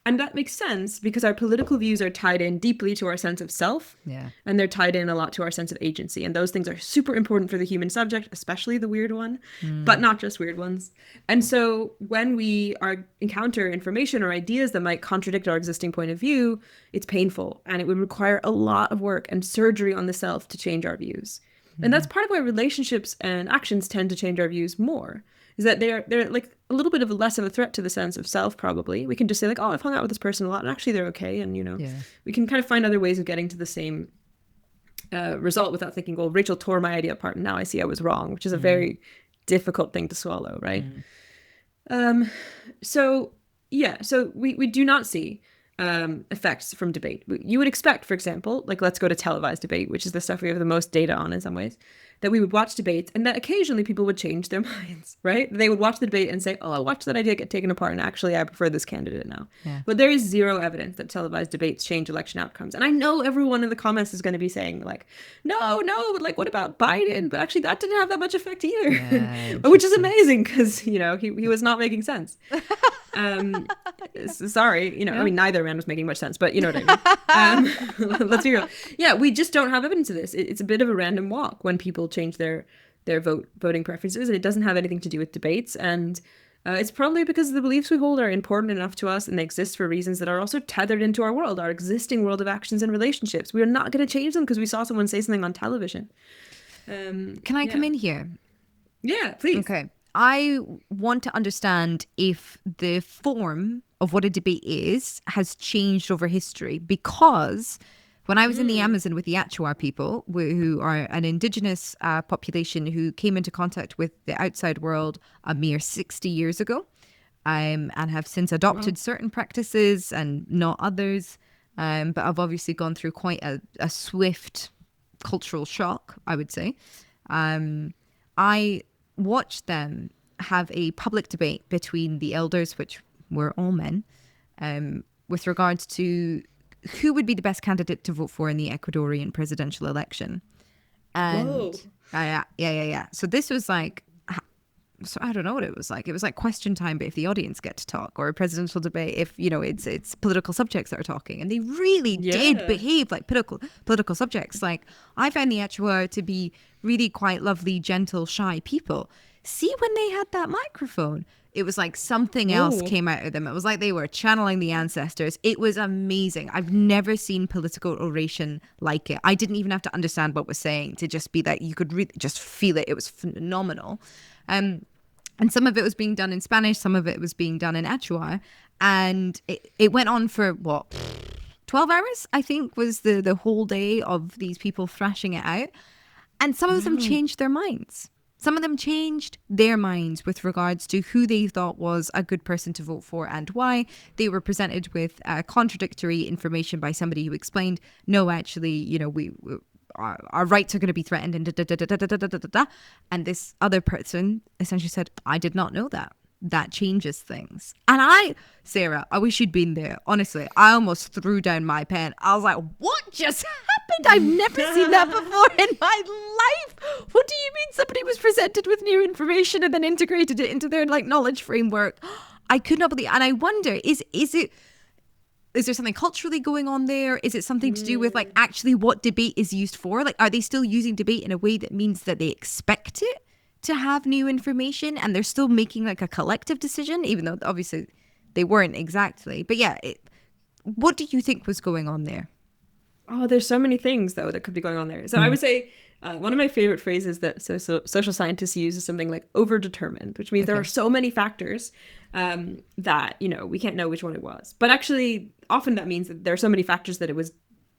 And that makes sense because our political views are tied in deeply to our sense of self. Yeah. And they're tied in a lot to our sense of agency. And those things are super important for the human subject, especially the weird one, but not just weird ones. And so when we encounter information or ideas that might contradict our existing point of view, it's painful. And it would require a lot of work and surgery on the self to change our views. And that's part of why relationships and actions tend to change our views more. Is that they're like a little bit of less of a threat to the sense of self, probably. We can just say, like, oh, I've hung out with this person a lot, and actually they're okay. And, we can kind of find other ways of getting to the same result without thinking, well, Rachel tore my idea apart, and now I see I was wrong, which is a very difficult thing to swallow, right? So we do not see effects from debate. You would expect, for example, like, let's go to televised debate, which is the stuff we have the most data on in some ways, that we would watch debates and that occasionally people would change their minds, right? They would watch the debate and say, oh, I watched that idea get taken apart and actually I prefer this candidate now. Yeah. But there is zero evidence that televised debates change election outcomes. And I know everyone in the comments is going to be saying, like, no, like, what about Biden? But actually that didn't have that much effect either, yeah, which is amazing because, he was not making sense. Sorry, I mean, neither man was making much sense, but you know what I mean. Let's be real. Yeah, we just don't have evidence of this. It's a bit of a random walk when people change their voting preferences, and it doesn't have anything to do with debates. And it's probably because the beliefs we hold are important enough to us, and they exist for reasons that are also tethered into our world, our existing world of actions and relationships. We are not going to change them because we saw someone say something on television. Can I come in here? Yeah, please. Okay. I want to understand if the form of what a debate has changed over history, because when I was in the Amazon with the Atrophying people, who are an indigenous population who came into contact with the outside world a mere 60 years ago, and have since adopted certain practices and not others, but I've obviously gone through quite a swift cultural shock, I would say. I watched them have a public debate between the elders, which were all men, with regards to who would be the best candidate to vote for in the Ecuadorian presidential election. And yeah. So this was like, so I don't know what it was like. It was like question time, but if the audience get to talk, or a presidential debate if it's political subjects that are talking, and they really did behave like political subjects. Like, I found the Achua to be really quite lovely, gentle, shy people. See, when they had that microphone, it was like something else came out of them. It was like they were channeling the ancestors. It was amazing. I've never seen political oration like it. I didn't even have to understand what was saying to just be that you could really just feel it. It was phenomenal. And some of it was being done in Spanish, some of it was being done in Achua. And it went on for, 12 hours, I think, was the whole day of these people thrashing it out. And some of them changed their minds. Some of them changed their minds with regards to who they thought was a good person to vote for and why. They were presented with contradictory information by somebody who explained, no, actually, our rights are going to be threatened and da-da-da-da-da-da-da-da. And this other person essentially said, I did not know that. That changes things. And Sarah, I wish you'd been there. Honestly, I almost threw down my pen. I was like, what just happened? I've never seen that before in my life. What do you mean somebody was presented with new information and then integrated it into their knowledge framework? I could not believe. And I wonder, is there something culturally going on there? Is it something to do with actually what debate is used for? Are they still using debate in a way that means that they expect it to have new information and they're still making a collective decision, even though obviously they weren't exactly? But yeah, what do you think was going on there? Oh, there's so many things though that could be going on there. So I would say one of my favorite phrases that social scientists use is something like overdetermined, which means there are so many factors that, we can't know which one it was. But actually, often that means that there are so many factors that it was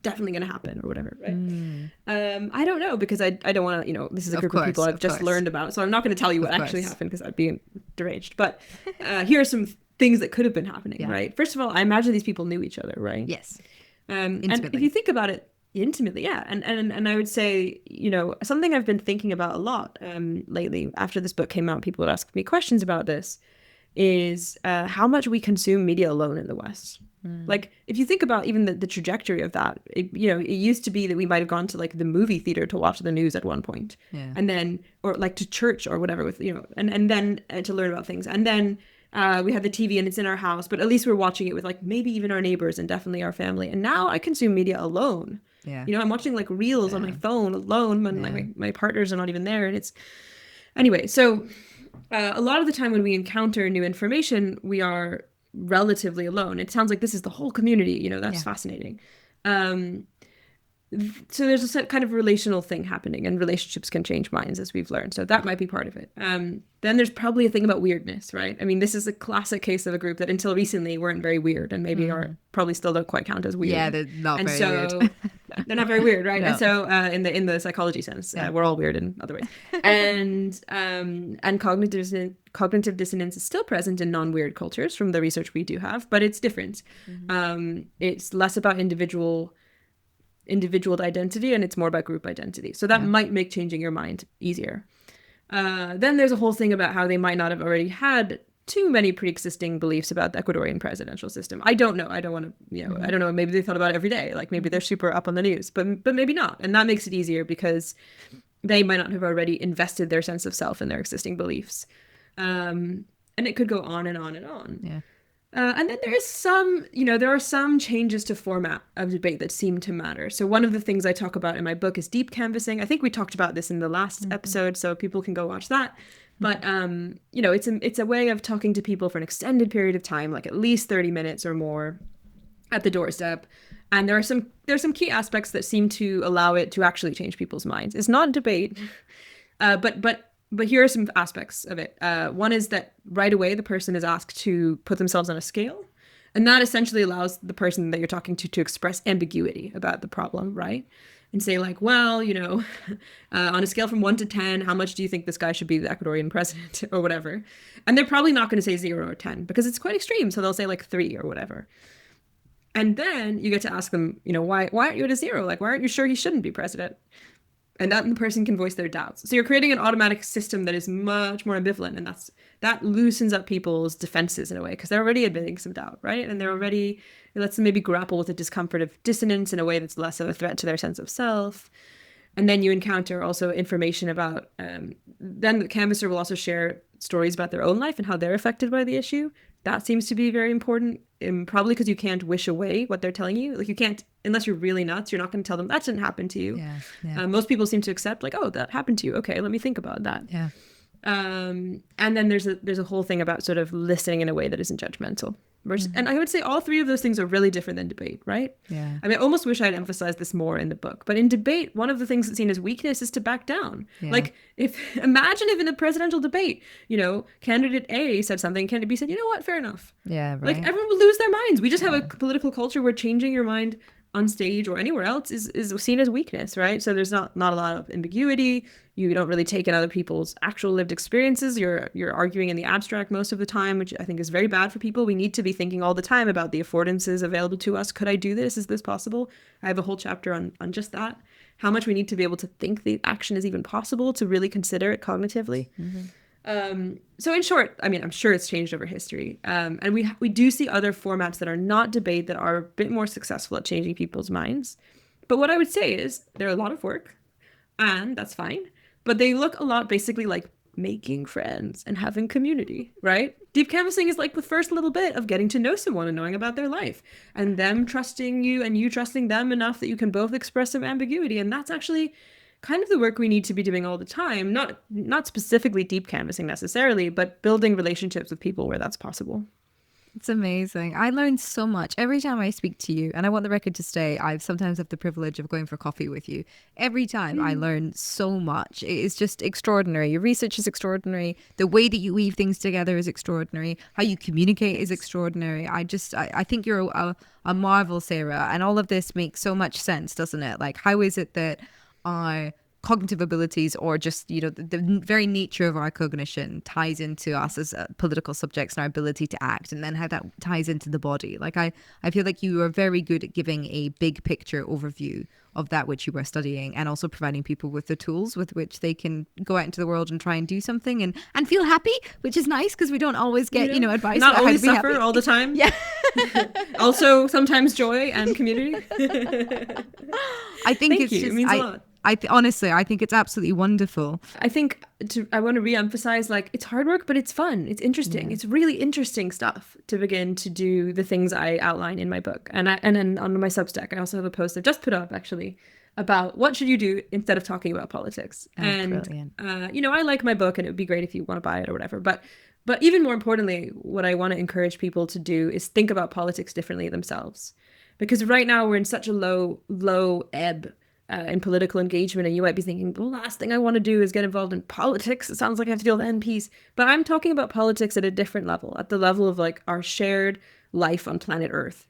definitely going to happen or whatever, right? I don't know, because I don't want to, this is a group of people I've just learned about. So I'm not going to tell you what actually happened because I'd be deranged. But here are some things that could have been happening, right? First of all, I imagine these people knew each other, right? Yes. And if you think about it, intimately, yeah. And I would say, something I've been thinking about a lot lately after this book came out, people would ask me questions about this, is how much we consume media alone in the West. Like, if you think about even the trajectory of that, it used to be that we might have gone to like the movie theater to watch the news at one point, and then, or like to church or whatever with, and then to learn about things. And then we had the TV and it's in our house, but at least we're watching it with like maybe even our neighbors and definitely our family. And now I consume media alone. I'm watching like reels on my phone alone when like my partners are not even there. And it's, anyway, so a lot of the time when we encounter new information, we are relatively alone. It sounds like this is the whole community, that's fascinating. So there's a set kind of relational thing happening, and relationships can change minds, as we've learned. So that might be part of it. Then there's probably a thing about weirdness, right? I mean, this is a classic case of a group that until recently weren't very weird, and maybe are probably still don't quite count as weird. Yeah, they're not very weird. They're not very weird, right? No. And so in the psychology sense, we're all weird in other ways. And cognitive dissonance is still present in non-weird cultures from the research we do have, but it's different. It's less about individual identity, and it's more about group identity. So that might make changing your mind easier. Then there's a whole thing about how they might not have already had too many pre-existing beliefs about the Ecuadorian presidential system. I don't know. I don't want to, I don't know. Maybe they thought about it every day. Like maybe they're super up on the news, but maybe not. And that makes it easier because they might not have already invested their sense of self in their existing beliefs. And it could go on and on and on. Yeah. And then there are some changes to format of debate that seem to matter. So one of the things I talk about in my book is deep canvassing. I think we talked about this in the last episode, so people can go watch that. But, it's a way of talking to people for an extended period of time, like at least 30 minutes or more at the doorstep. And there's some key aspects that seem to allow it to actually change people's minds. It's not debate, but here are some aspects of it. One is that right away, the person is asked to put themselves on a scale. And that essentially allows the person that you're talking to express ambiguity about the problem, right? And say like, well, on a scale from 1 to 10, how much do you think this guy should be the Ecuadorian president or whatever? And they're probably not going to say 0 or 10 because it's quite extreme. So they'll say like 3 or whatever. And then you get to ask them, why aren't you at a 0? Like, why aren't you sure he shouldn't be president? And that the person can voice their doubts. So you're creating an automatic system that is much more ambivalent, and that loosens up people's defenses in a way because they're already admitting some doubt, right? And it lets them maybe grapple with the discomfort of dissonance in a way that's less of a threat to their sense of self. And then you encounter also information about, then the canvasser will also share stories about their own life and how they're affected by the issue. That seems to be very important, probably because you can't wish away what they're telling you. Like you can't, unless you're really nuts, you're not going to tell them that didn't happen to you. Most people seem to accept like, oh, that happened to you. Okay, let me think about that. And then there's a whole thing about sort of listening in a way that isn't judgmental. And I would say all three of those things are really different than debate, right? I mean, I almost wish I'd emphasized this more in the book. But in debate, one of the things that's seen as weakness is to back down. Like, imagine if in a presidential debate, candidate A said something, candidate B said, you know what, fair enough. Like, everyone would lose their minds. We just have a political culture where changing your mind on stage or anywhere else is seen as weakness, right? So there's not a lot of ambiguity. You don't really take in other people's actual lived experiences. You're arguing in the abstract most of the time, which I think is very bad for people. We need to be thinking all the time about the affordances available to us. Could I do this? Is this possible? I have a whole chapter on just that. How much we need to be able to think the action is even possible, to really consider it cognitively. So in short, I mean, I'm sure it's changed over history. And we do see other formats that are not debate that are a bit more successful at changing people's minds. But what I would say is they're a lot of work, and that's fine. But they look a lot basically like making friends and having community, right? Deep canvassing is like the first little bit of getting to know someone and knowing about their life, and them trusting you and you trusting them enough that you can both express some ambiguity. And that's actually kind of the work we need to be doing all the time. Not specifically deep canvassing necessarily, but building relationships with people where that's possible. It's amazing. I learned so much every time I speak to you, and I want the record to stay. I sometimes have the privilege of going for coffee with you. Every time I learn so much. It is just extraordinary. Your research is extraordinary. The way that you weave things together is extraordinary. How you communicate is extraordinary. I think you're a marvel, Sarah, and all of this makes so much sense, doesn't it? Like, how is it that our cognitive abilities, or just the very nature of our cognition, ties into us as political subjects and our ability to act, and then how that ties into the body? Like I feel like you are very good at giving a big picture overview of that which you were studying, and also providing people with the tools with which they can go out into the world and try and do something and feel happy, which is nice because we don't always get, advice not about only how to be suffer happy all the time. Yeah. Also sometimes joy and community. I think Thank you. It means a lot. Honestly, I think it's absolutely wonderful. I think I want to re-emphasize, like, it's hard work, but it's fun. It's interesting. It's really interesting stuff to begin to do the things I outline in my book. And then on my Substack, I also have a post I've just put up, actually, about what should you do instead of talking about politics. Brilliant. I like my book, and it would be great if you want to buy it or whatever. But even more importantly, what I want to encourage people to do is think about politics differently themselves. Because right now we're in such a low ebb in political engagement, and you might be thinking, the last thing I want to do is get involved in politics. It sounds like I have to deal with MPs. But I'm talking about politics at a different level, at the level of like our shared life on planet Earth,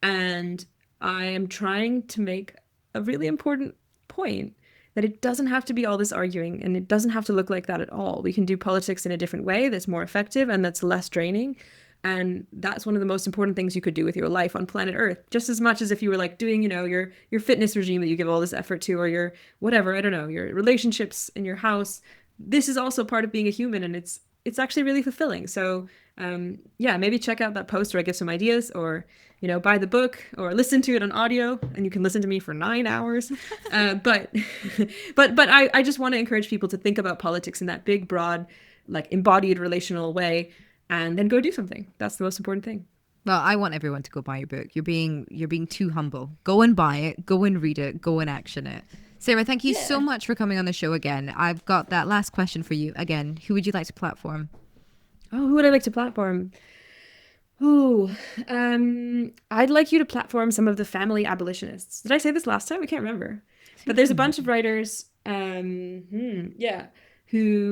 And I am trying to make a really important point that it doesn't have to be all this arguing, and it doesn't have to look like that at all. We can do politics in a different way that's more effective and that's less draining. And that's one of the most important things you could do with your life on planet Earth, just as much as if you were like doing, your fitness regime that you give all this effort to, or your whatever, I don't know, your relationships in your house. This is also part of being a human, and it's actually really fulfilling. So maybe check out that post where I give some ideas, or buy the book, or listen to it on audio, and you can listen to me for 9 hours. But I just want to encourage people to think about politics in that big, broad, like embodied relational way, and then go do something. That's the most important thing. Well, I want everyone to go buy your book. You're being too humble. Go and buy it. Go and read it. Go and action it. Sarah, thank you so much for coming on the show again. I've got that last question for you. Again, who would you like to platform? Oh, who would I like to platform? I'd like you to platform some of the family abolitionists. Did I say this last time? I can't remember. But there's a bunch of writers, who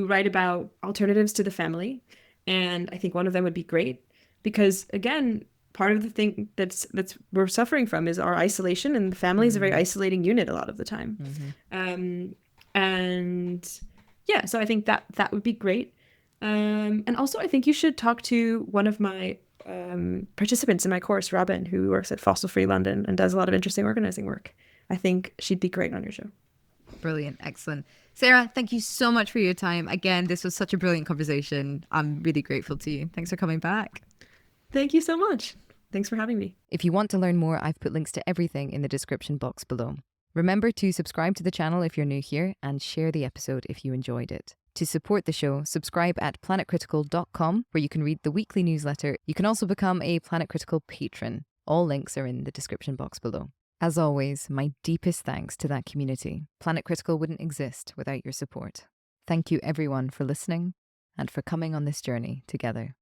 write about alternatives to the family. And I think one of them would be great because, again, part of the thing that's we're suffering from is our isolation, and the family is a very isolating unit a lot of the time. So I think that would be great. And also I think you should talk to one of my participants in my course, Robin, who works at Fossil Free London and does a lot of interesting organizing work. I think she'd be great on your show. Brilliant. Excellent. Sarah, thank you so much for your time. Again, this was such a brilliant conversation. I'm really grateful to you. Thanks for coming back. Thank you so much. Thanks for having me. If you want to learn more, I've put links to everything in the description box below. Remember to subscribe to the channel if you're new here, and share the episode if you enjoyed it. To support the show, subscribe at planetcritical.com, where you can read the weekly newsletter. You can also become a Planet Critical patron. All links are in the description box below. As always, my deepest thanks to that community. Planet Critical wouldn't exist without your support. Thank you everyone for listening and for coming on this journey together.